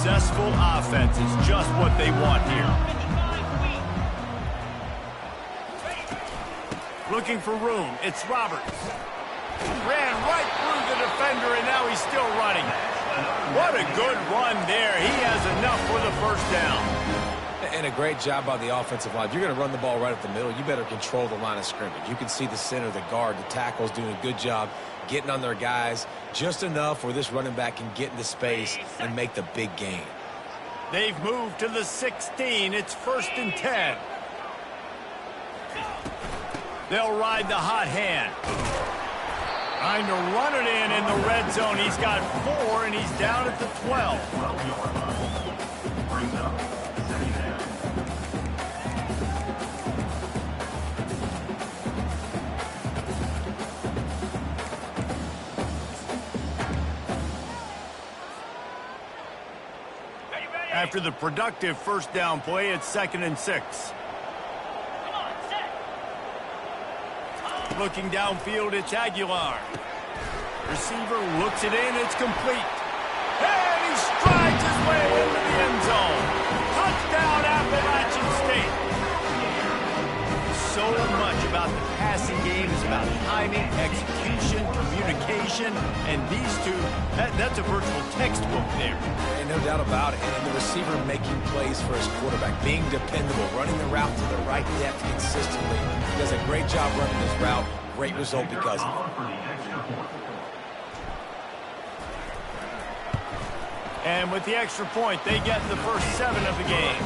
successful offense is just what they want here. Looking for room. It's Roberts. Ran right through the defender, and now he's still running. What a good run there. He has enough for the first down. And a great job by the offensive line. If you're going to run the ball right up the middle, you better control the line of scrimmage. You can see the center, the guard, the tackles doing a good job getting on their guys just enough where this running back can get into space and make the big gain. They've moved to the 16. It's 1st and 10. They'll ride the hot hand. Trying to run it in the red zone. He's got 4, and he's down at the 12. After the productive first down play, it's 2nd and 6. Looking downfield, it's Aguilar. Receiver looks it in, it's complete. And he strides his way into the end zone. Touchdown, Appalachian State. So much about the passing game is about timing, execution, communication, and these two, that's a virtual textbook there. And no doubt about it. And the receiver making plays for his quarterback, being dependable, running the route to the right depth consistently. He does a great job running his route. Great result because of it. And with the extra point, they get the first 7 of the game.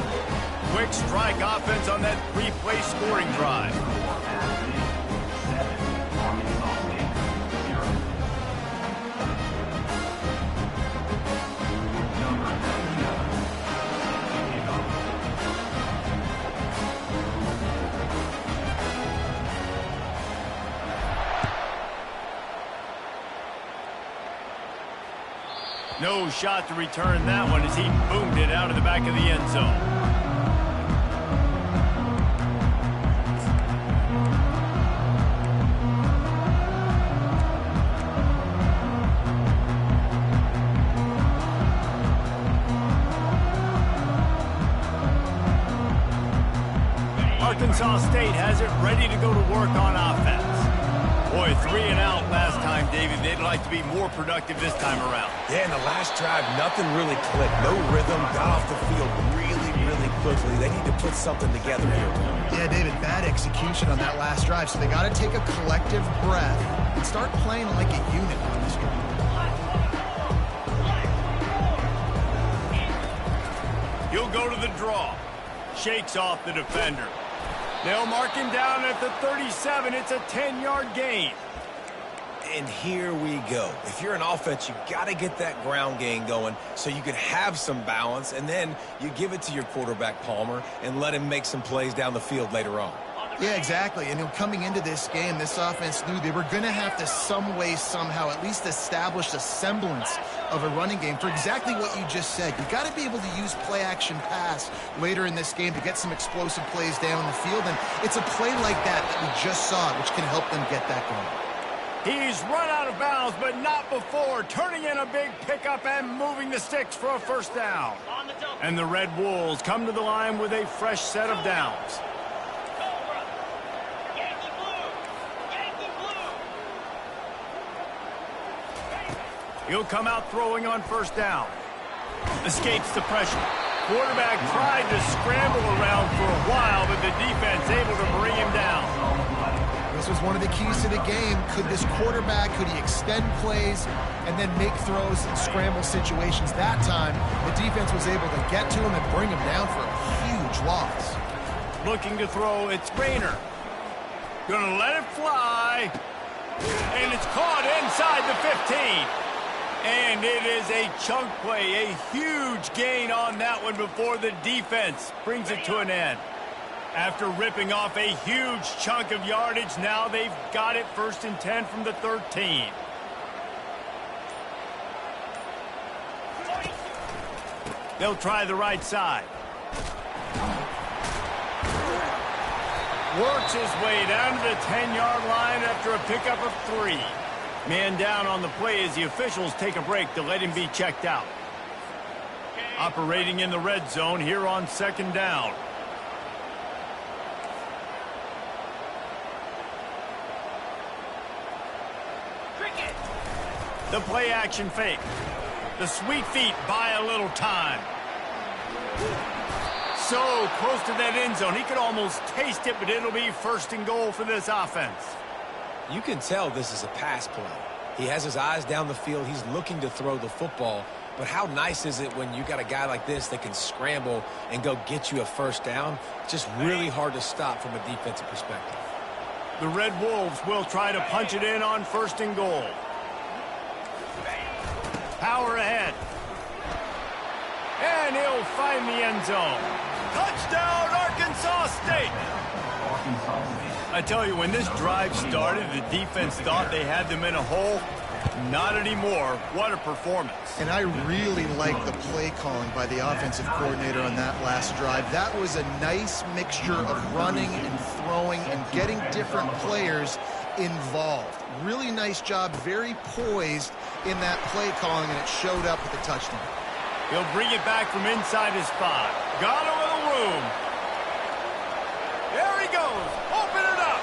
Quick strike offense on that 3-play scoring drive. No shot to return that one as he boomed it out of the back of the end zone. Arkansas State has it ready to go to work on offense. Boy, 3 and out last time, David. They'd like to be more productive this time around. Yeah, in the last drive, nothing really clicked. No rhythm, got off the field really quickly. They need to put something together here. Yeah, David, bad execution on that last drive, so they got to take a collective breath and start playing like a unit on this drive. He'll go to the draw. Shakes off the defender. They'll mark him down at the 37. It's a 10-yard gain. And here we go. If you're an offense, you got to get that ground game going so you can have some balance, and then you give it to your quarterback, Palmer, and let him make some plays down the field later on. Yeah, exactly. And coming into this game, this offense knew they were going to have to some way, somehow, at least establish a semblance of a running game for exactly what you just said. You got to be able to use play-action pass later in this game to get some explosive plays down the field. And it's a play like that we just saw, which can help them get that going. He's run out of bounds, but not before. Turning in a big pickup and moving the sticks for a first down. And the Red Wolves come to the line with a fresh set of downs. He'll come out throwing on first down. Escapes the pressure. Quarterback tried to scramble around for a while, but the defense able to bring him down. This was one of the keys to the game. Could this quarterback, could he extend plays and then make throws in scramble situations? That time, the defense was able to get to him and bring him down for a huge loss. Looking to throw, it's Rayner. Gonna let it fly. And it's caught inside the 15. And it is a chunk play, a huge gain on that one before the defense brings it to an end. After ripping off a huge chunk of yardage, now they've got it 1st and 10 from the 13. They'll try the right side. Works his way down to the 10-yard line after a pickup of 3. Man down on the play as the officials take a break to let him be checked out. Operating in the red zone here on second down. The play action fake. The sweet feet buy a little time. So close to that end zone. He could almost taste it, but it'll be first and goal for this offense. You can tell this is a pass play. He has his eyes down the field. He's looking to throw the football. But how nice is it when you got a guy like this that can scramble and go get you a first down? It's just really hard to stop from a defensive perspective. The Red Wolves will try to punch it in on first and goal. Power ahead. And he'll find the end zone. Touchdown, Arkansas State! I tell you, when this drive started, the defense thought they had them in a hole. Not anymore. What a performance. And I really like the play calling by the offensive coordinator on that last drive. That was a nice mixture of running and throwing and getting different players involved. Really nice job, very poised in that play calling, and it showed up with the touchdown. He'll bring it back from inside his spot. Got a little room. There he goes. Open it up.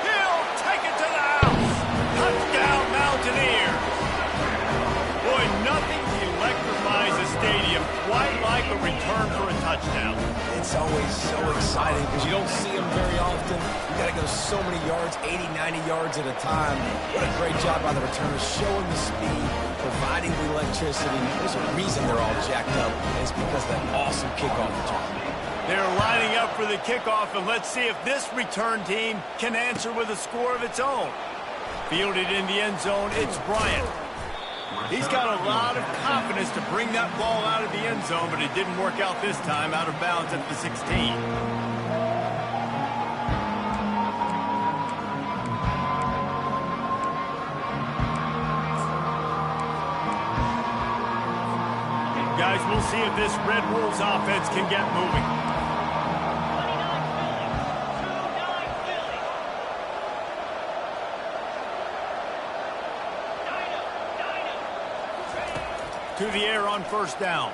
He'll take it to the house. Touchdown, Mountaineers. Boy, nothing electrifies a stadium quite like a return for a touchdown. It's always so exciting because you don't see them very often. You got to go so many yards, 80, 90 yards at a time. What a great job by the returners, showing the speed, providing the electricity. There's a reason they're all jacked up. It's because of that awesome kickoff return. They're lining up for the kickoff, and let's see if this return team can answer with a score of its own. Fielded in the end zone, it's Bryant. He's got a lot of confidence to bring that ball out of the end zone, but it didn't work out this time, out of bounds at the 16. Guys, we'll see if this Red Wolves offense can get moving. To the air on first down.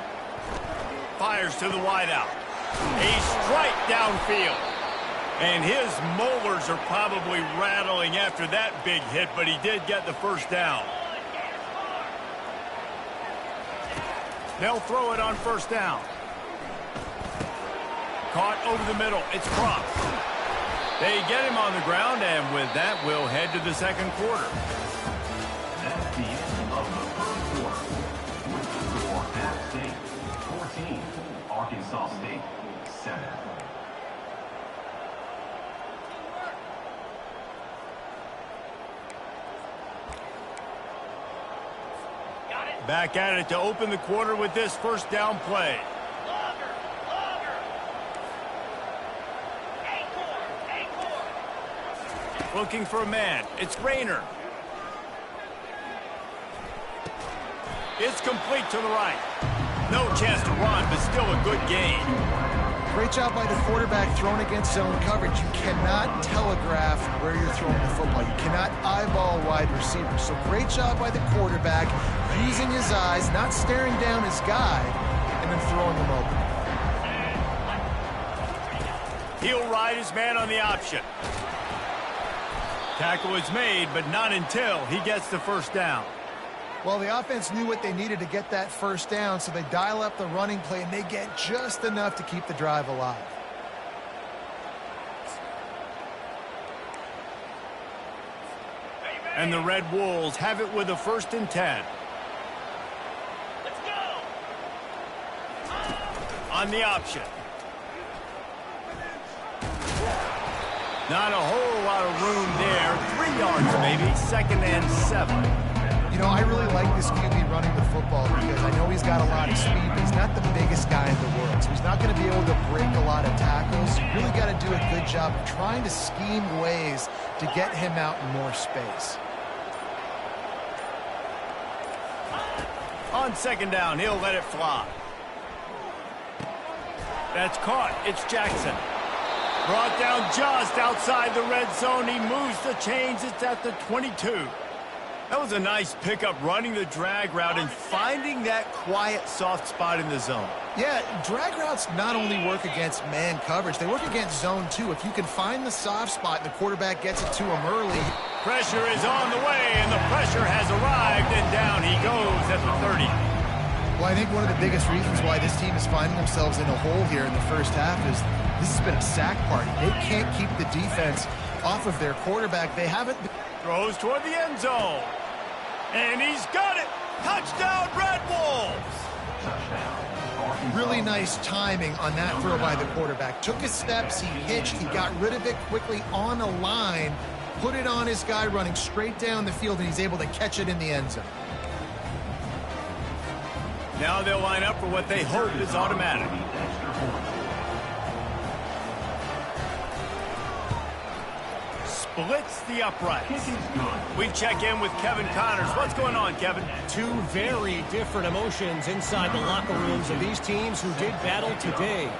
Fires to the wideout. A strike downfield. And his molars are probably rattling after that big hit, but he did get the first down. They'll throw it on first down. Caught over the middle. It's Croft. They get him on the ground, and with that, we'll head to the second quarter. That's the end of the first quarter. With the score, App State 14, Arkansas State 7. Back at it to open the quarter with this first down play. Looking for a man. It's Rayner. It's complete to the right. No chance to run, but still a good gain. Great job by the quarterback throwing against zone coverage. You cannot telegraph where you're throwing the football. You cannot eyeball wide receivers. So great job by the quarterback using his eyes, not staring down his guy, and then throwing him open. He'll ride his man on the option. Tackle is made, but not until he gets the first down. Well, the offense knew what they needed to get that first down, so they dial up the running play, and they get just enough to keep the drive alive. And the Red Wolves have it with a 1st and 10. Let's go! On the option. Not a whole lot of room there. 3 yards maybe. 2nd and 7. You know, I really like this QB running the football because I know he's got a lot of speed, but he's not the biggest guy in the world. So he's not going to be able to break a lot of tackles. You really got to do a good job of trying to scheme ways to get him out in more space. On 2nd down, he'll let it fly. That's caught. It's Jackson. Brought down just outside the red zone. He moves the chains. It's at the 22. That was a nice pickup, running the drag route and finding that quiet, soft spot in the zone. Yeah, drag routes not only work against man coverage, they work against zone too. If you can find the soft spot and the quarterback gets it to him early. Pressure is on the way, and the pressure has arrived, and down he goes at the 30. Well, I think one of the biggest reasons why this team is finding themselves in a hole here in the first half is this has been a sack party. They can't keep the defense off of their quarterback. They haven't. Throws toward the end zone. And he's got it. Touchdown, Red Wolves. Really nice timing on that throw by the quarterback. Took his steps, he hitched, he got rid of it quickly on a line, put it on his guy running straight down the field, and he's able to catch it in the end zone. Now they'll line up for what they hope is automatic. Splits the uprights. We check in with Kevin Connors. What's going on, Kevin? Two very different emotions inside the locker rooms of these teams who did battle today.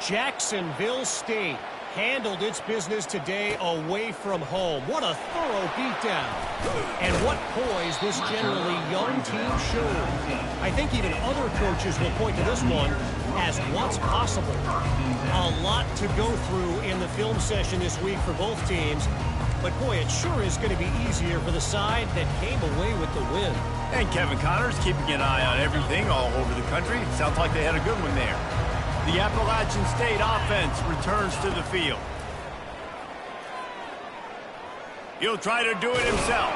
Jacksonville State handled its business today away from home. What a thorough beatdown. And what poise this generally young team showed. I think even other coaches will point to this one as what's possible. A lot to go through in the film session this week for both teams. But boy, it sure is going to be easier for the side that came away with the win. And Kevin Connors keeping an eye on everything all over the country. Sounds like they had a good one there. The Appalachian State offense returns to the field. He'll try to do it himself.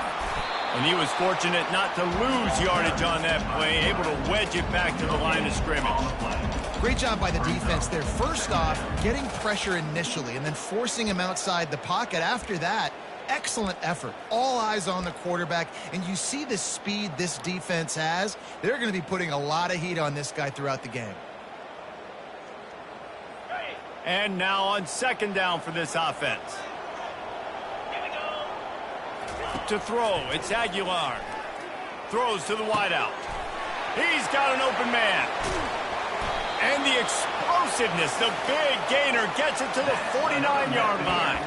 And he was fortunate not to lose yardage on that play, able to wedge it back to the line of scrimmage. Great job by the defense there. First off, getting pressure initially and then forcing him outside the pocket. After that, excellent effort. All eyes on the quarterback. And you see the speed this defense has. They're going to be putting a lot of heat on this guy throughout the game. And now on second down for this offense. To throw, it's Aguilar. Throws to the wideout. He's got an open man. And the explosiveness, the big gainer gets it to the 49-yard line.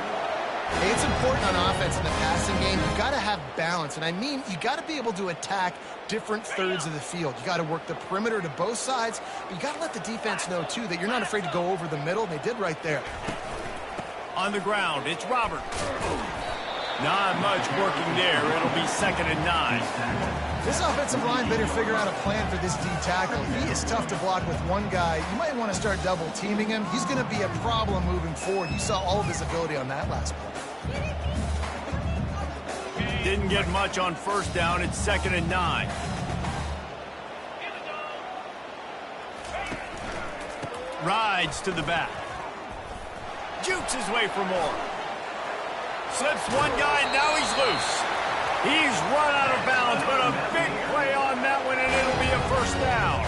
Hey, it's important on offense in the passing game. You've got to have balance. And I mean, you got to be able to attack different thirds of the field. You got to work the perimeter to both sides. But you got to let the defense know, too, that you're not afraid to go over the middle. They did right there. On the ground, it's Robert. Not much working there. It'll be 2nd and 9. This offensive line better figure out a plan for this D tackle. He is tough to block with one guy. You might want to start double teaming him. He's going to be a problem moving forward. You saw all of his ability on that last play. Didn't get much on first down. It's 2nd and 9. Rides to the back. Jukes his way for more. Slips one guy, and now he's loose. He's run out of bounds, but a big play on that one, and it'll be a first down.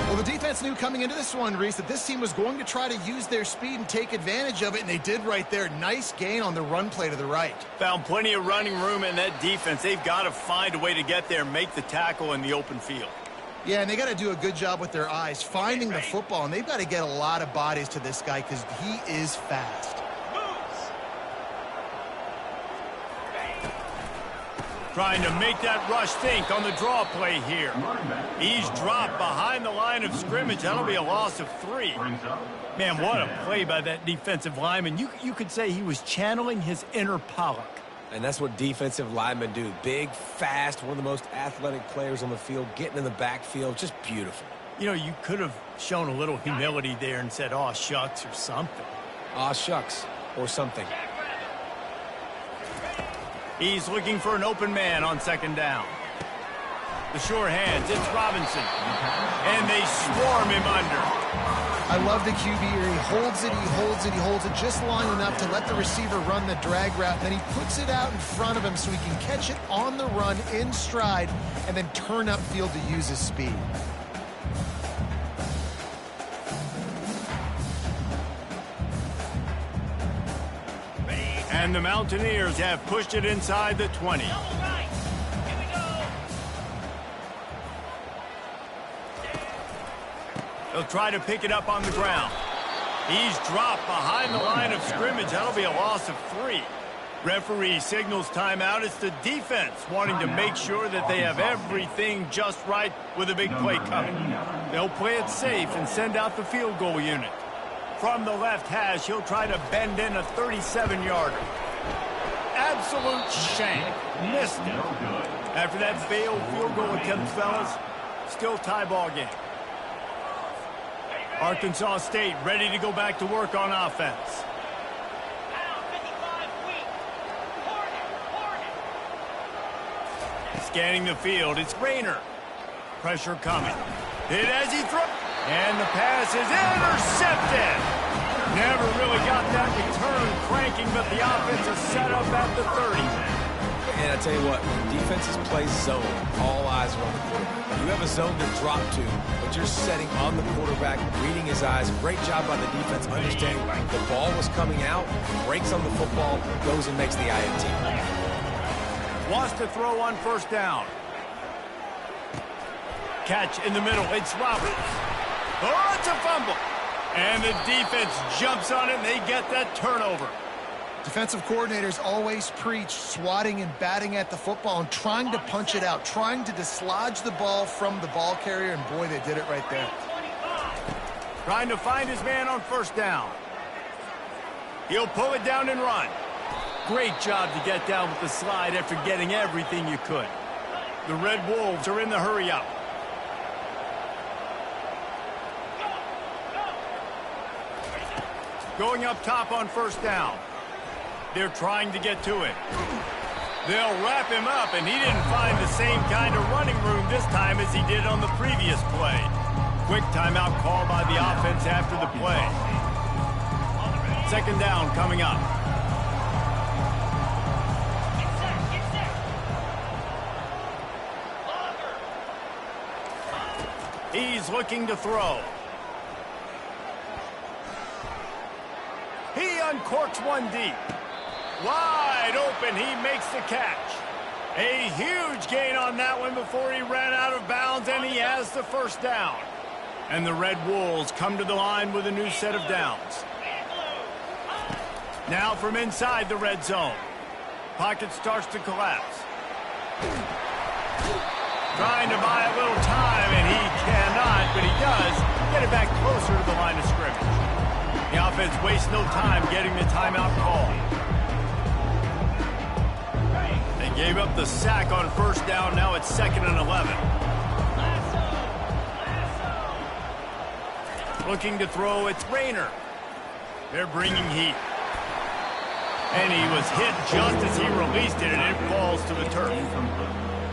Well, the defense knew coming into this one, Reese, that this team was going to try to use their speed and take advantage of it, and they did right there. Nice gain on the run play to the right. Found plenty of running room in that defense. They've got to find a way to get there, make the tackle in the open field. Yeah, and they got to do a good job with their eyes, finding the football, and they've got to get a lot of bodies to this guy because he is fast. Trying to make that rush think on the draw play here. He's dropped behind the line of scrimmage. That'll be a loss of 3. Man, what a play by that defensive lineman. You could say he was channeling his inner Pollock. And that's what defensive linemen do. Big, fast, one of the most athletic players on the field, getting in the backfield, just beautiful. You know, you could have shown a little humility there and said, "Aw, shucks," or something. Aw, shucks, or something. He's looking for an open man on 2nd down. The sure hands, it's Robinson. And they swarm him under. I love the QB here. He holds it, he holds it, he holds it just long enough to let the receiver run the drag route. Then he puts it out in front of him so he can catch it on the run in stride and then turn upfield to use his speed. And the Mountaineers have pushed it inside the 20. They'll try to pick it up on the ground. He's dropped behind the line of scrimmage. That'll be a loss of 3. Referee signals timeout. It's the defense wanting to make sure that they have everything just right with a big play coming. They'll play it safe and send out the field goal unit. From the left hash, he'll try to bend in a 37-yarder. Absolute shank. Missed it. After that failed field goal attempt, fellas, still tie ball game. Arkansas State ready to go back to work on offense. Scanning the field, it's Rayner. Pressure coming. Hit as he throws. And the pass is intercepted. Never really got that return cranking, but the offense is set up at the 30. And I tell you what, when defenses play zone, all eyes are on the quarterback. You have a zone to drop to, but you're setting on the quarterback, reading his eyes. Great job by the defense, understanding the ball was coming out, breaks on the football, goes and makes the INT. Wants to throw on first down. Catch in the middle. It's Roberts. Oh, it's a fumble. And the defense jumps on it, and they get that turnover. Defensive coordinators always preach swatting and batting at the football and trying to punch it out, trying to dislodge the ball from the ball carrier, and boy, they did it right there. Trying to find his man on first down. He'll pull it down and run. Great job to get down with the slide after getting everything you could. The Red Wolves are in the hurry-up. Going up top on first down. They're trying to get to it. They'll wrap him up, and he didn't find the same kind of running room this time as he did on the previous play. Quick timeout call by the offense after the play. Second down coming up. He's looking to throw. He uncorks one deep. Wide open, he makes the catch. A huge gain on that one before he ran out of bounds, and he has the first down. And the Red Wolves come to the line with a new set of downs. Now from inside the red zone. Pocket starts to collapse. Trying to buy a little time, and he cannot, but he does get it back closer to the line of scrimmage. The offense wastes no time getting the timeout call. They gave up the sack on first down. Now it's 2nd and 11. Looking to throw, it's Rayner. They're bringing heat. And he was hit just as he released it, and it falls to the turf.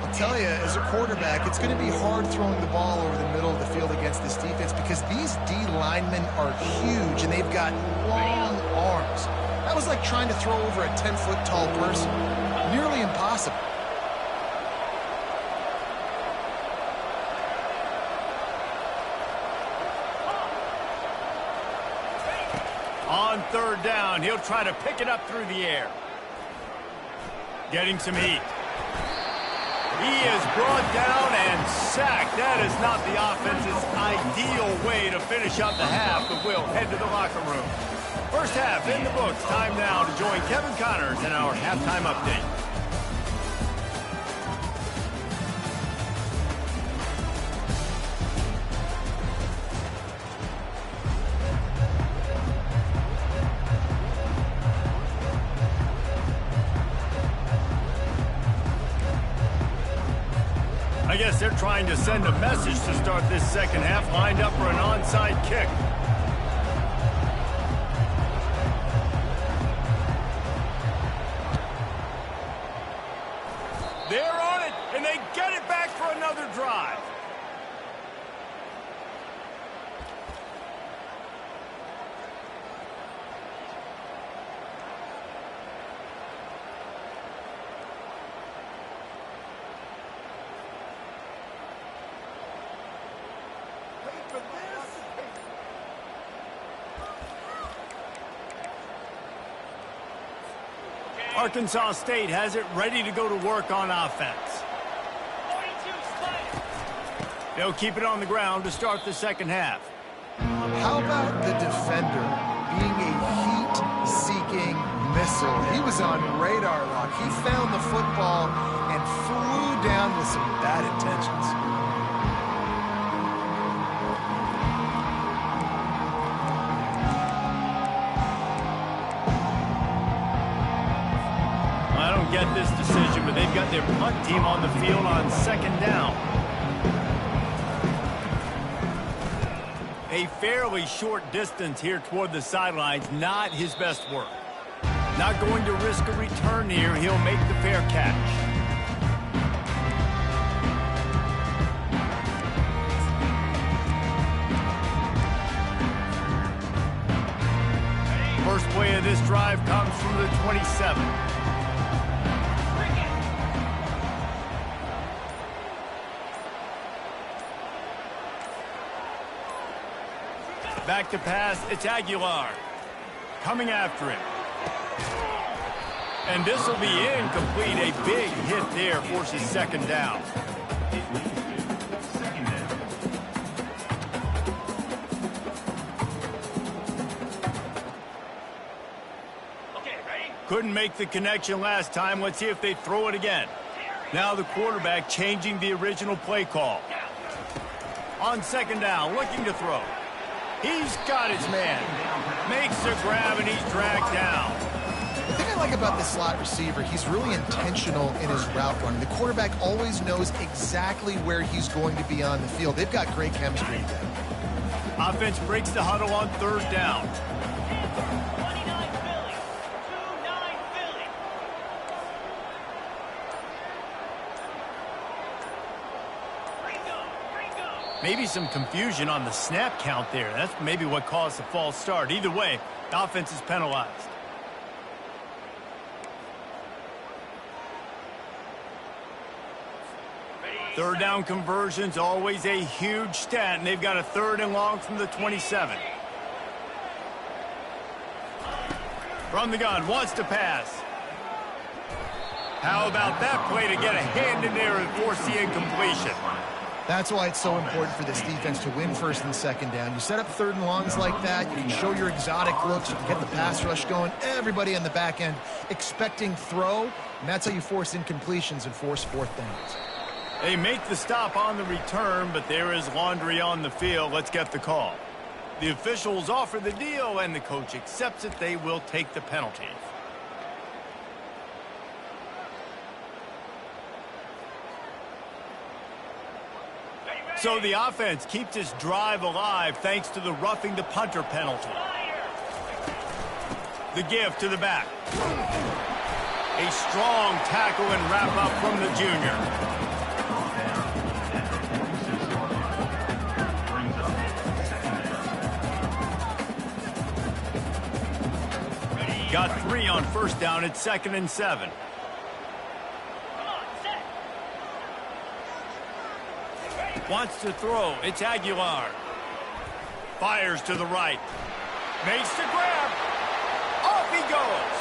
I'll tell you, as a quarterback, it's going to be hard throwing the ball over the middle of the field against this defense because these D linemen are huge, and they've got long arms. That was like trying to throw over a 10-foot tall person. Nearly impossible. On third down, he'll try to pick it up through the air. Getting some heat. He is brought down and sacked. That is not the offense's ideal way to finish up the half, but we'll head to the locker room. First half in the books. Time now to join Kevin Connors in our halftime update. I guess they're trying to send a message to start this second half, lined up for an onside kick. They're on it, and they get it back for another drive. Arkansas State has it ready to go to work on offense. They'll keep it on the ground to start the second half. How about the defender being a heat-seeking whistle. He was on radar lock. He found the football and flew down with some bad intentions. I don't get this decision, but they've got their punt team on the field on second down. A fairly short distance here toward the sidelines, not his best work. Not going to risk a return here. He'll make the fair catch. First play of this drive comes from the 27. Back to pass, it's Aguilar. Coming after him. And this will be incomplete. A big hit there forces second down. Second down. Okay, ready? Couldn't make the connection last time. Let's see if they throw it again. Now the quarterback changing the original play call. On second down, looking to throw. He's got his man. Makes the grab and he's dragged down. The thing I like about this slot receiver, he's really intentional in his route running. The quarterback always knows exactly where he's going to be on the field. They've got great chemistry together. Offense breaks the huddle on third down. 29 Philly. 2-9 Philly. Ringo. Maybe some confusion on the snap count there. That's maybe what caused the false start. Either way, the offense is penalized. Third down conversions, always a huge stat, and they've got a third and long from the 27. From the gun, wants to pass. How about that play to get a hand in there and force the incompletion? That's why it's so important for this defense to win first and second down. You set up third and longs like that, you can show your exotic looks, you can get the pass rush going, everybody on the back end expecting throw, and that's how you force incompletions and force fourth downs. They make the stop on the return, but there is laundry on the field. Let's get the call. The officials offer the deal, and the coach accepts it. They will take the penalty. So the offense keeps its drive alive thanks to the roughing the punter penalty. The give to the back. A strong tackle and wrap up from the junior. Got 3 on first down. It's 2nd and 7. Come on, set. Wants to throw. It's Aguilar. Fires to the right. Makes the grab. Off he goes.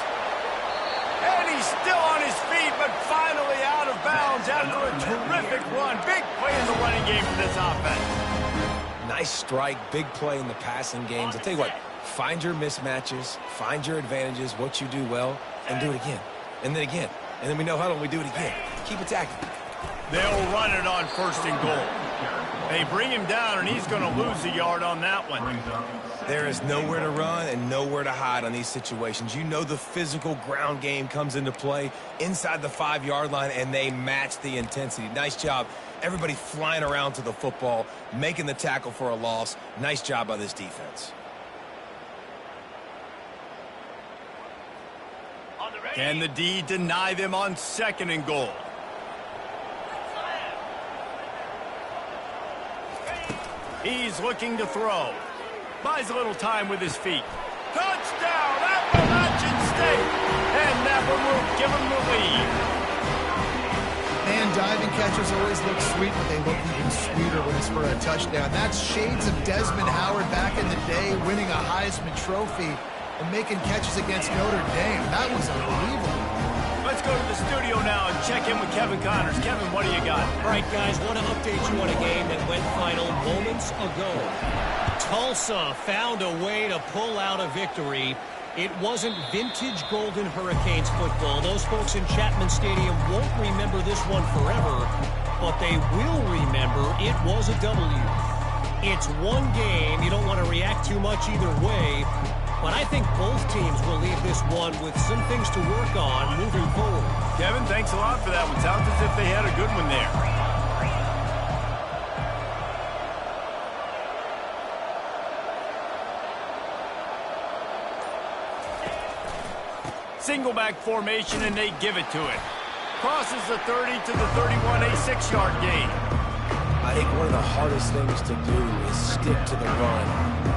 And he's still on his feet, but finally out of bounds after a terrific run. Big play in the running game for this offense. Nice strike, big play in the passing games. I'll tell you what, find your mismatches, find your advantages, what you do well, and do it again. And then again. And then we know how we do it again. Keep attacking. They'll run it on 1st and goal. They bring him down, and he's going to lose a yard on that one. There is nowhere to run and nowhere to hide on these situations. You know the physical ground game comes into play inside the 5-yard line, and they match the intensity. Nice job. Everybody flying around to the football, making the tackle for a loss. Nice job by this defense. Can the D deny them on 2nd and goal? He's looking to throw. Buys a little time with his feet. Touchdown, Appalachian State! And that one will give him the lead. Man, diving catches always look sweet, but they look even sweeter when it's for a touchdown. That's shades of Desmond Howard back in the day, winning a Heisman Trophy and making catches against Notre Dame. That was unbelievable. Let's go to the studio now and check in with Kevin Connors. Kevin, what do you got? All right, guys, want to update you on a game that went final moments ago. Tulsa found a way to pull out a victory It wasn't vintage Golden Hurricanes football. Those folks in Chapman Stadium won't remember this one forever, but they will remember it was a W. It's one game. You don't want to react too much either way, but I think both teams will leave this one with some things to work on moving forward. Kevin, thanks a lot for that one. Sounds as if they had a good one there. Single back formation, and they give it to it. Crosses the 30 to the 31, a 6-yard gain. I think one of the hardest things to do is stick to the run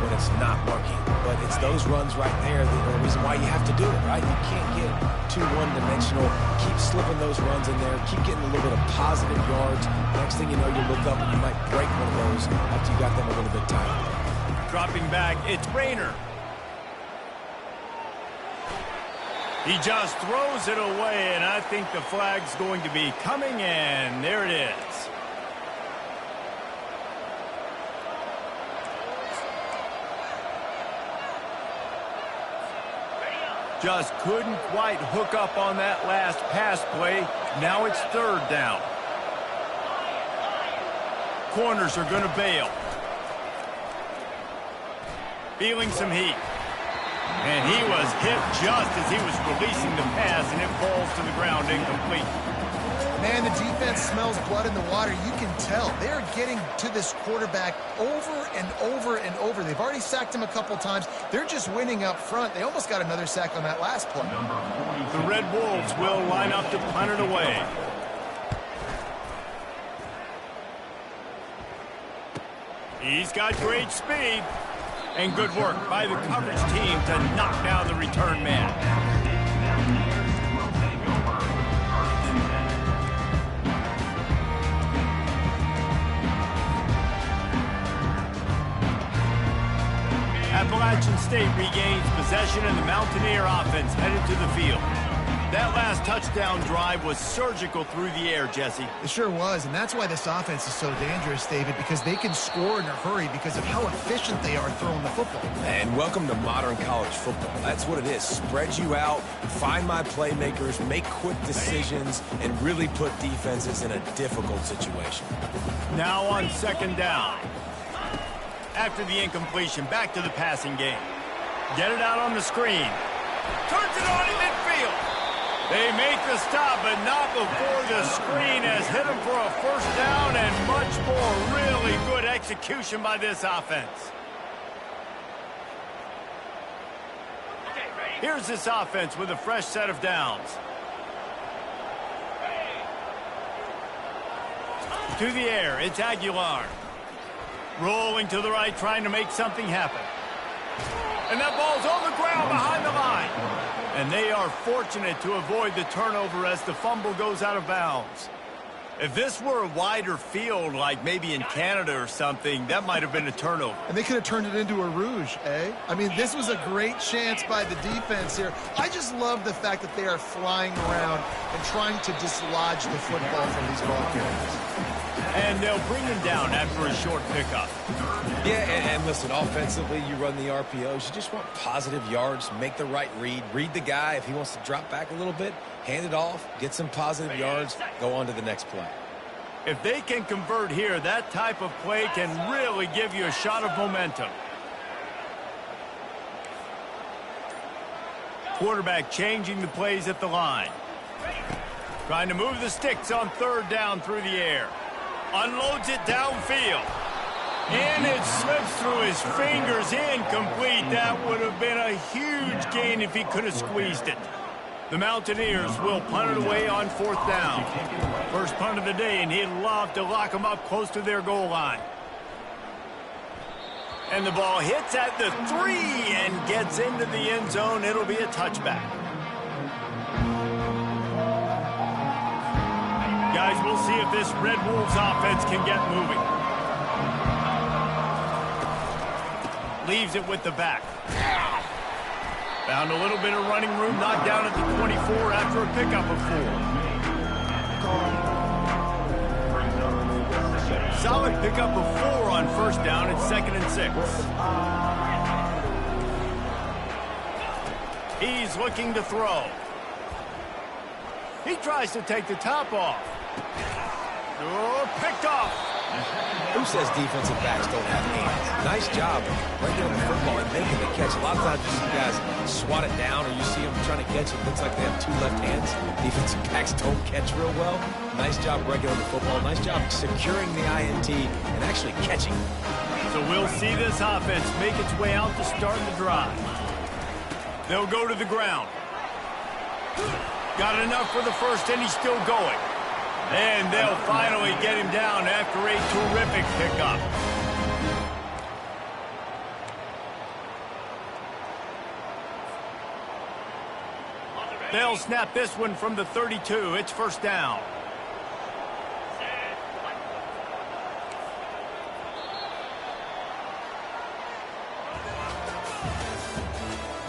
when it's not working. But it's those runs right there that are the reason why you have to do it, right? You can't get too one-dimensional. Keep slipping those runs in there. Keep getting a little bit of positive yards. Next thing you know, you look up and you might break one of those after you got them a little bit tight. Dropping back, it's Rayner. He just throws it away, and I think the flag's going to be coming in. There it is. Just couldn't quite hook up on that last pass play. Now it's 3rd down. Corners are going to bail. Feeling some heat. And he was hit just as he was releasing the pass, and it falls to the ground incomplete. Man, the defense smells blood in the water. You can tell. They're getting to this quarterback over and over and over. They've already sacked him a couple times. They're just winning up front. They almost got another sack on that last play. The Red Wolves will line up to punt it away. He's got great speed. And good work by the coverage team to knock down the return man. Appalachian State regains possession, and the Mountaineer offense headed to the field. That last touchdown drive was surgical through the air, Jesse. It sure was, and that's why this offense is so dangerous, David, because they can score in a hurry because of how efficient they are throwing the football. And welcome to modern college football. That's what it is. Spread you out, find my playmakers, make quick decisions, and really put defenses in a difficult situation. Now on 2nd down. After the incompletion, back to the passing game. Get it out on the screen. Turns it on in midfield. They make the stop, but not before the screen has hit them for a 1st down, and much more really good execution by this offense. Here's this offense with a fresh set of downs. To the air, it's Aguilar. Rolling to the right, trying to make something happen. And that ball's on the ground behind the line. And they are fortunate to avoid the turnover as the fumble goes out of bounds. If this were a wider field, like maybe in Canada or something, that might have been a turnover. And they could have turned it into a rouge, eh? I mean, this was a great chance by the defense here. I just love the fact that they are flying around and trying to dislodge the football from these ball carriers. And they'll bring him down after a short pickup. Yeah, and listen, offensively, you run the RPOs. You just want positive yards, make the right read the guy. If he wants to drop back a little bit, hand it off, get some positive yards, go on to the next play. If they can convert here, that type of play can really give you a shot of momentum. Quarterback changing the plays at the line. Trying to move the sticks on 3rd down through the air. Unloads it downfield. And it slips through his fingers, incomplete. That would have been a huge gain if he could have squeezed it. The Mountaineers will punt it away on 4th down. First punt of the day, and he'd love to lock them up close to their goal line. And the ball hits at the 3 and gets into the end zone. It'll be a touchback. Guys, we'll see if this Red Wolves offense can get moving. Leaves it with the back. Found a little bit of running room, knocked down at the 24 after a pickup of 4. Solid pickup of 4 on 1st down. It's 2nd and 6. He's looking to throw. He tries to take the top off. Oh, picked off. Who says defensive backs don't have hands? Nice job breaking the football and making the catch. A lot of times you see guys swat it down or you see them trying to catch it. Looks like they have two left hands. Defensive backs don't catch real well. Nice job breaking on the football. Nice job securing the INT and actually catching. So we'll see this offense make its way out to start the drive. They'll go to the ground. Got enough for the first, and he's still going. And they'll finally get him down after a terrific pickup. They'll snap this one from the 32. It's first down.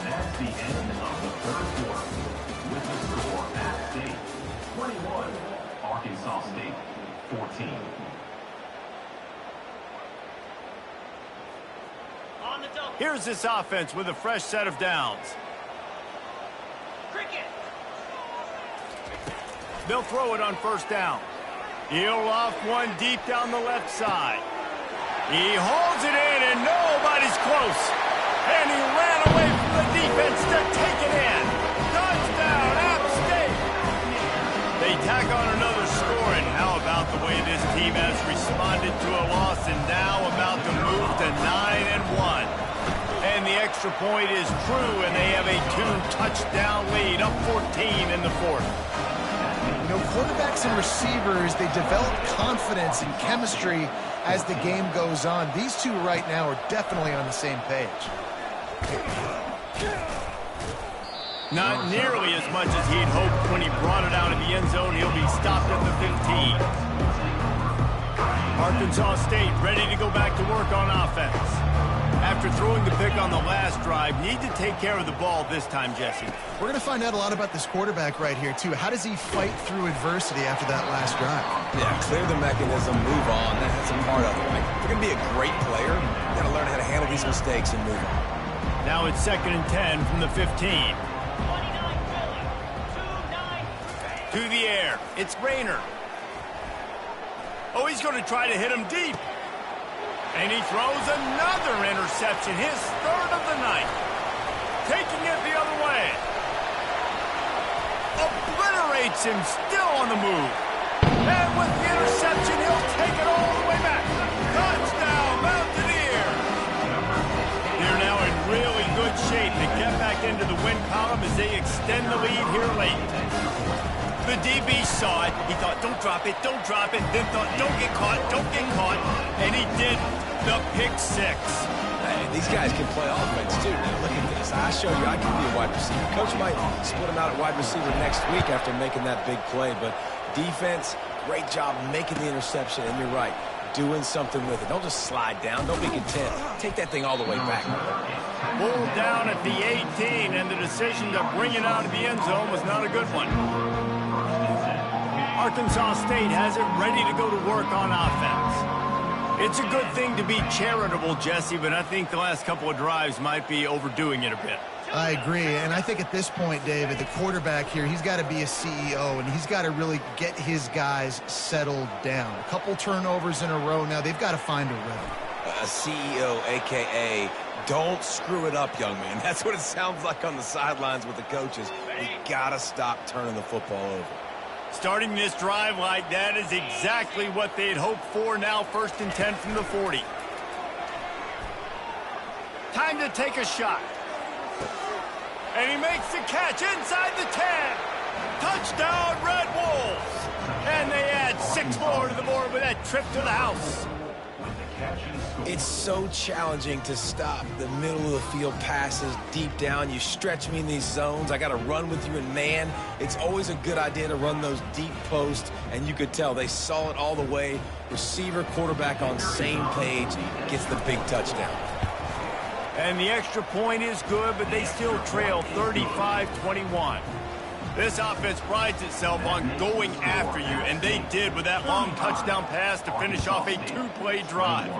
That's the end of the third quarter. With the score, App State 21, Arkansas State 14. On the double. Here's this offense with a fresh set of downs. Cricket. They'll throw it on first down. He'll off one deep down the left side. He holds it in, and nobody's close. And he ran away from the defense to take it in. Touchdown, App State! They tack on another score, and how about the way this team has responded to a loss and now about to move to 9-1. And the extra point is true, and they have a 2-touchdown lead, up 14 in the fourth. You know, quarterbacks and receivers, they develop confidence and chemistry as the game goes on. These two right now are definitely on the same page. Not nearly as much as he'd hoped when he brought it out of the end zone. He'll be stopped at the 15. Arkansas State ready to go back to work on offense. After throwing the pick on the last drive, need to take care of the ball this time, Jesse. We're going to find out a lot about this quarterback right here, too. How does he fight through adversity after that last drive? Yeah, clear the mechanism, move on. That's a part of it, right? If you're going to be a great player, you got to learn how to handle these mistakes and move on. Now it's 2nd and 10 from the 15. 29 Philly. 2-9. To the air. It's Rayner. Oh, he's going to try to hit him deep. And he throws another interception, his third of the night. Taking it the other way. Obliterates him, still on the move. And with the interception, he'll take it all the way back. Touchdown, Mountaineers! They're now in really good shape to get back into the win column as they extend the lead here late. The DB saw it. He thought, don't drop it, don't drop it. Then thought, don't get caught, don't get caught. And he did. The pick six. Hey, these guys can play offense, too. Now, look at this. I showed you I can be a wide receiver. Coach might split him out at wide receiver next week after making that big play. But defense, great job making the interception. And you're right, doing something with it. Don't just slide down. Don't be content. Take that thing all the way back. Pulled down at the 18, and the decision to bring it out of the end zone was not a good one. Arkansas State has it ready to go to work on offense. It's a good thing to be charitable, Jesse, but I think the last couple of drives might be overdoing it a bit. I agree, and I think at this point, David, the quarterback here, he's got to be a CEO, and he's got to really get his guys settled down. A couple turnovers in a row now. They've got to find a rhythm. A CEO, a.k.a. don't screw it up, young man. That's what it sounds like on the sidelines with the coaches. You got to stop turning the football over. Starting this drive like that is exactly what they'd hoped for. Now 1st and 10 from the 40. Time to take a shot. And he makes the catch inside the 10. Touchdown, Red Wolves. And they add 6 more to the board with that trip to the house. It's so challenging to stop the middle of the field passes deep down. You stretch me in these zones. I got to run with you in man. It's always a good idea to run those deep posts, and you could tell they saw it all the way. Receiver, quarterback on same page, gets the big touchdown. And the extra point is good, but they still trail 35-21. This offense prides itself on going after you, and they did with that long touchdown pass to finish off a 2-play drive.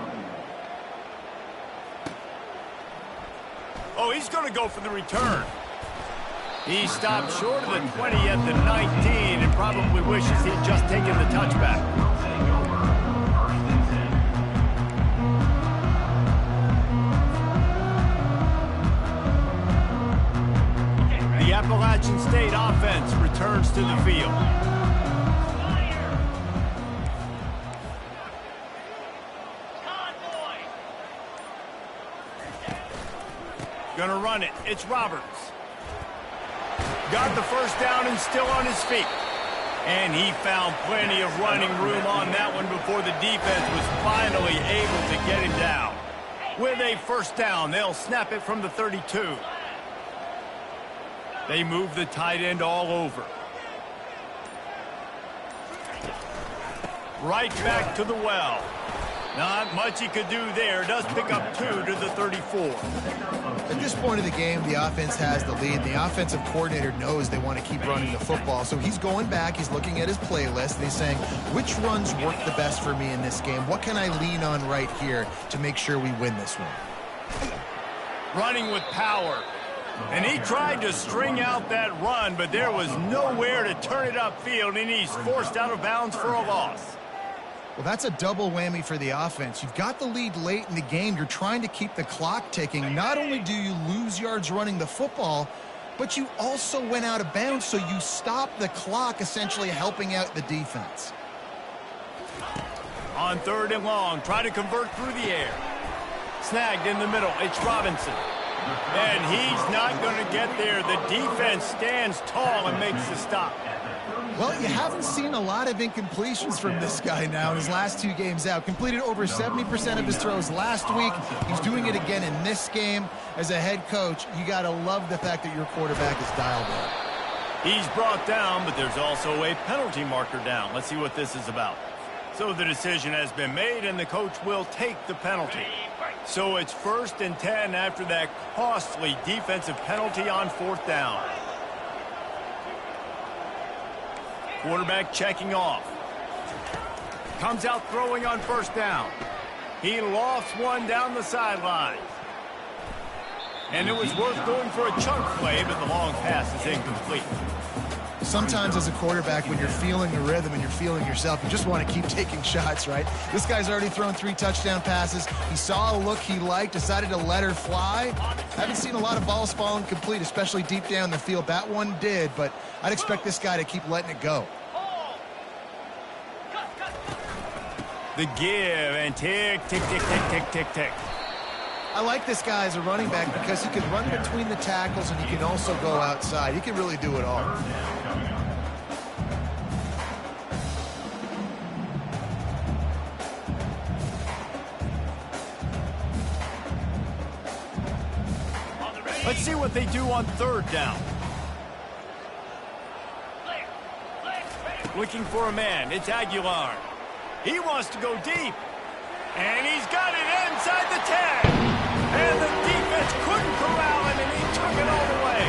Oh, he's going to go for the return. He stopped short of the 20 at the 19 and probably wishes he'd just taken the touchback. The Appalachian State offense returns to the field. Gonna run it. It's Roberts. Got the first down and still on his feet. And he found plenty of running room on that one before the defense was finally able to get him down. With a first down, they'll snap it from the 32. They move the tight end all over. Right back to the well. Not much he could do there. Does pick up 2 to the 34. At this point of the game, the offense has the lead. The offensive coordinator knows they want to keep running the football. So he's going back. He's looking at his playlist. And he's saying, which runs work the best for me in this game? What can I lean on right here to make sure we win this one? Running with power. And he tried to string out that run, but there was nowhere to turn it upfield, and he's forced out of bounds for a loss. Well, that's a double whammy for the offense. You've got the lead late in the game. You're trying to keep the clock ticking. Not only do you lose yards running the football, but you also went out of bounds, so you stopped the clock, essentially helping out the defense. On 3rd and long, try to convert through the air. Snagged in the middle. It's Robinson. And he's not going to get there. The defense stands tall and makes the stop. Well, you haven't seen a lot of incompletions from this guy now in his last 2 games out. Completed over 70% of his throws last week. He's doing it again in this game. As a head coach, you got to love the fact that your quarterback is dialed in. He's brought down, but there's also a penalty marker down. Let's see what this is about. So the decision has been made, and the coach will take the penalty. So it's 1st and 10 after that costly defensive penalty on 4th down. Quarterback checking off. Comes out throwing on 1st down. He lofts one down the sideline. And it was worth going for a chunk play, but the long pass is incomplete. Sometimes as a quarterback, when you're feeling the rhythm and you're feeling yourself, you just want to keep taking shots, right? This guy's already thrown 3 touchdown passes. He saw a look he liked, decided to let her fly. Haven't seen a lot of balls falling complete, especially deep down the field. That one did, but I'd expect this guy to keep letting it go. The give and tick, tick, tick, tick, tick, tick, tick. I like this guy as a running back because he can run between the tackles and he can also go outside. He can really do it all. Let's see what they do on 3rd down. Looking for a man. It's Aguilar. He wants to go deep. And he's got it inside the 10. And the defense couldn't corral him, and he took it all the way.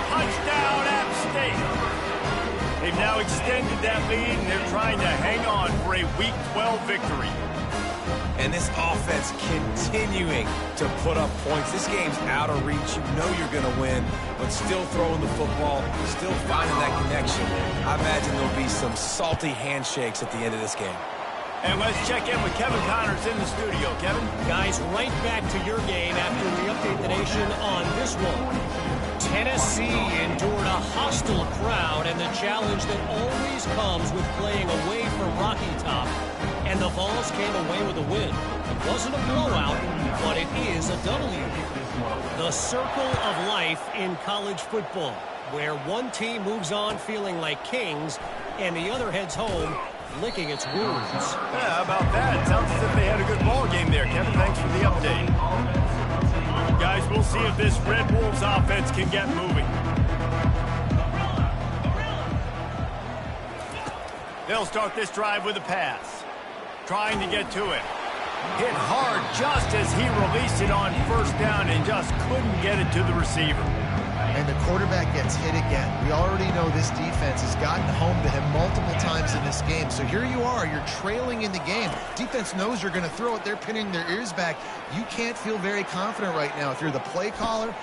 Touchdown, App State. They've now extended that lead, and they're trying to hang on for a Week 12 victory. And this offense continuing to put up points. This game's out of reach. You know you're going to win, but still throwing the football, still finding that connection. I imagine there'll be some salty handshakes at the end of this game. And let's check in with Kevin Connors in the studio. Kevin? Guys, right back to your game after we update the nation on this one. Tennessee endured a hostile crowd and the challenge that always comes with playing away from Rocky Top. And the Vols came away with a win. It wasn't a blowout, but it is a W. The circle of life in college football, where one team moves on feeling like kings and the other heads home licking its wounds. Yeah, how about that? Sounds as if they had a good ball game there, Kevin. Thanks for the update. Guys, we'll see if this Red Wolves offense can get moving. They'll start this drive with a pass. Trying to get to it. Hit hard just as he released it on 1st down and just couldn't get it to the receiver. And the quarterback gets hit again. We already know this defense has gotten home to him multiple times in this game. So here you are, you're trailing in the game. Defense knows you're going to throw it. They're pinning their ears back. You can't feel very confident right now if you're the play caller.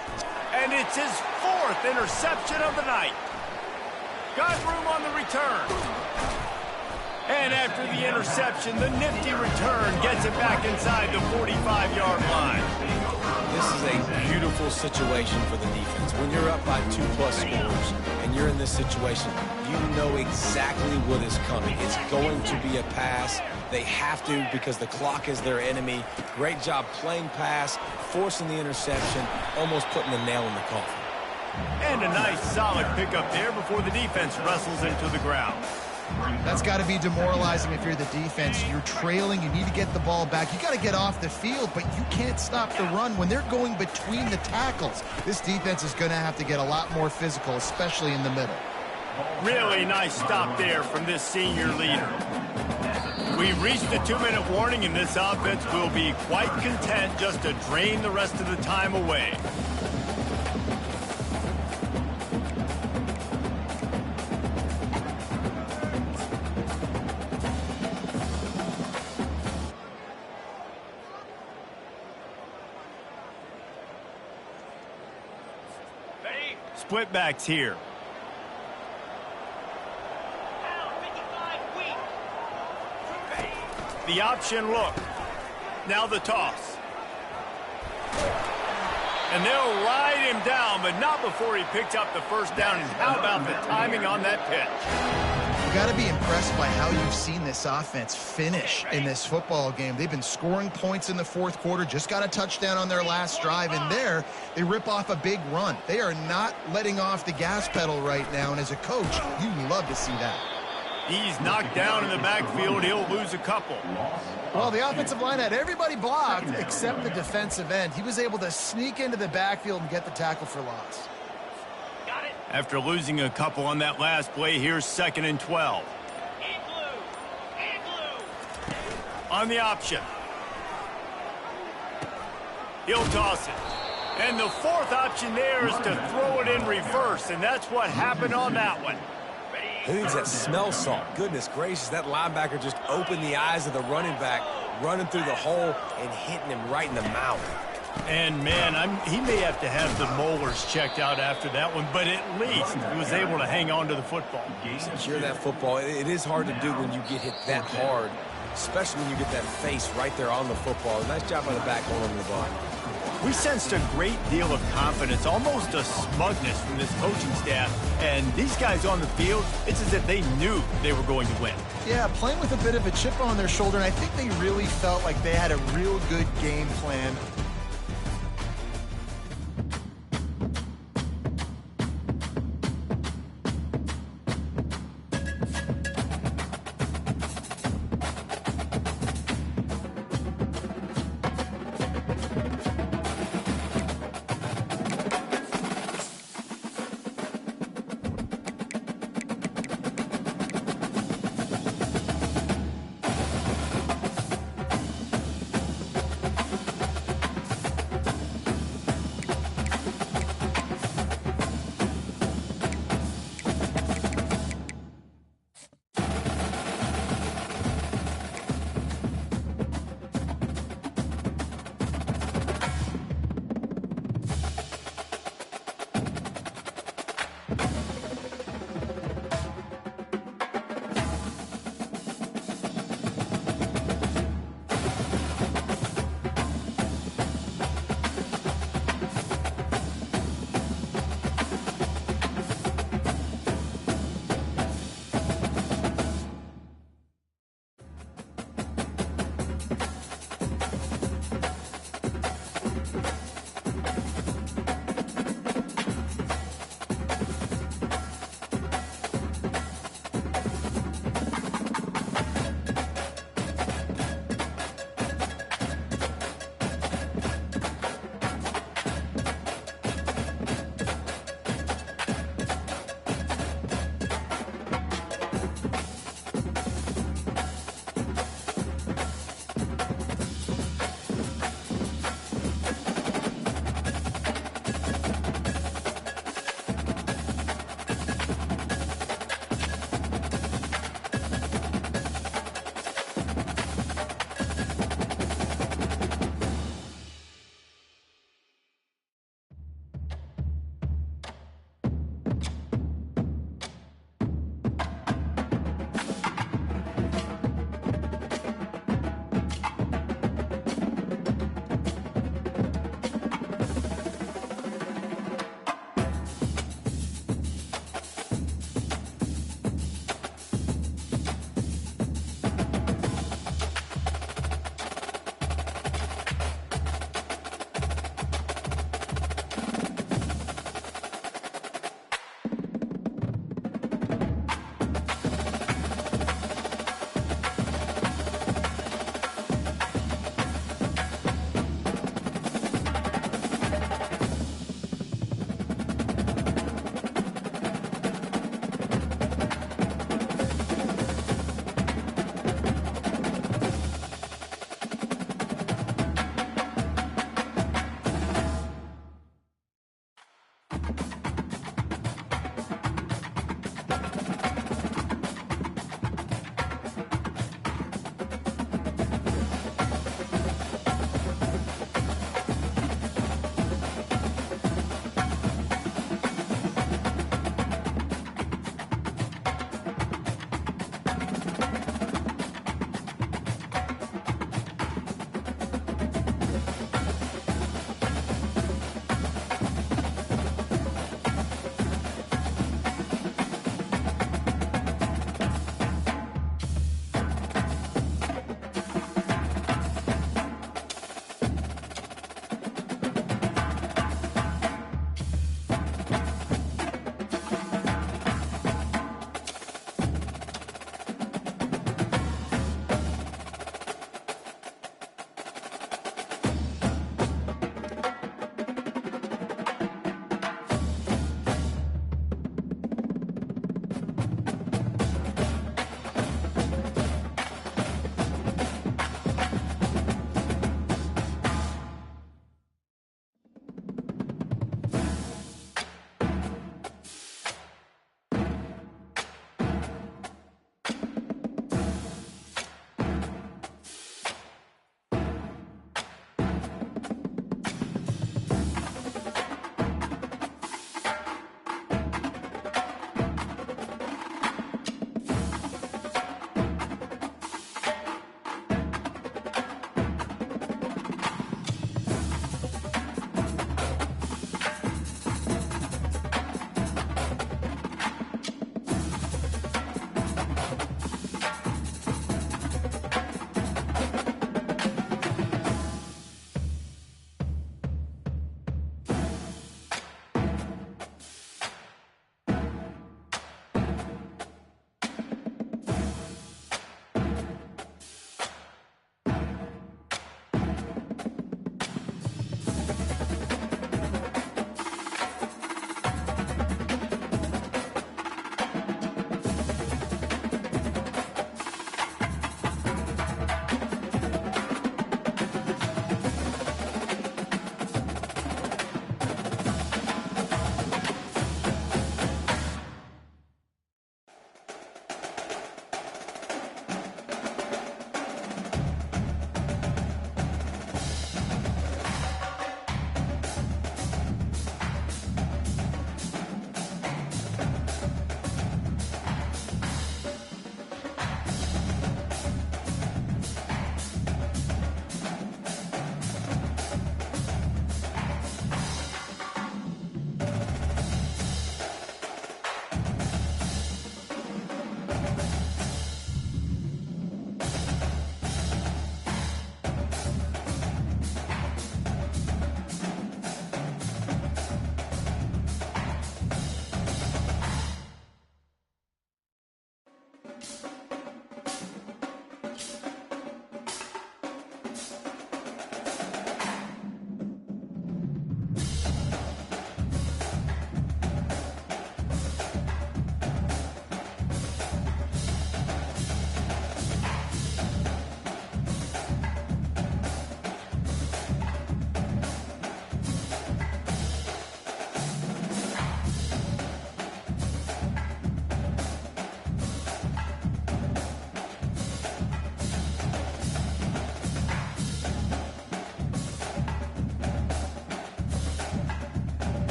And And it's his 4th interception of the night. Got room on the return. And after the interception, the nifty return gets it back inside the 45-yard line. This is a beautiful situation for the defense. When you're up by 2+ scores and you're in this situation, you know exactly what is coming. It's going to be a pass. They have to because the clock is their enemy. Great job playing pass, forcing the interception, almost putting the nail in the coffin. And a nice solid pickup there before the defense wrestles into the ground. That's got to be demoralizing if you're the defense. You're trailing. You need to get the ball back. You got to get off the field, but you can't stop the run when they're going between the tackles. This defense is going to have to get a lot more physical, especially in the middle. Really nice stop there from this senior leader. We've reached the 2-minute warning, and this offense will be quite content just to drain the rest of the time away. Split backs here. The option look. Now the toss. And they'll ride him down, but not before he picks up the first down. And how about the timing on that pitch? You've got to be impressed by how you've seen this offense finish in this football game. They've been scoring points in the 4th quarter, just got a touchdown on their last drive, and there they rip off a big run. They are not letting off the gas pedal right now, and as a coach, you love to see that. He's knocked down in the backfield. He'll lose a couple. Well, the offensive line had everybody blocked except the defensive end. He was able to sneak into the backfield and get the tackle for loss. After losing a couple on that last play, here's 2nd and 12. On the option. He'll toss it. And the 4th option there is to throw it in reverse, and that's what happened on that one. Who needs that smell salt? Goodness gracious, that linebacker just opened the eyes of the running back, running through the hole and hitting him right in the mouth. And, man, he may have to have the molars checked out after that one, but at least he was able to hang on to the football. Secure that football. It is hard to do when you get hit that hard, especially when you get that face right there on the football. Nice job by the back holding the ball. We sensed a great deal of confidence, almost a smugness from this coaching staff. And these guys on the field, it's as if they knew they were going to win. Yeah, playing with a bit of a chip on their shoulder, and I think they really felt like they had a real good game plan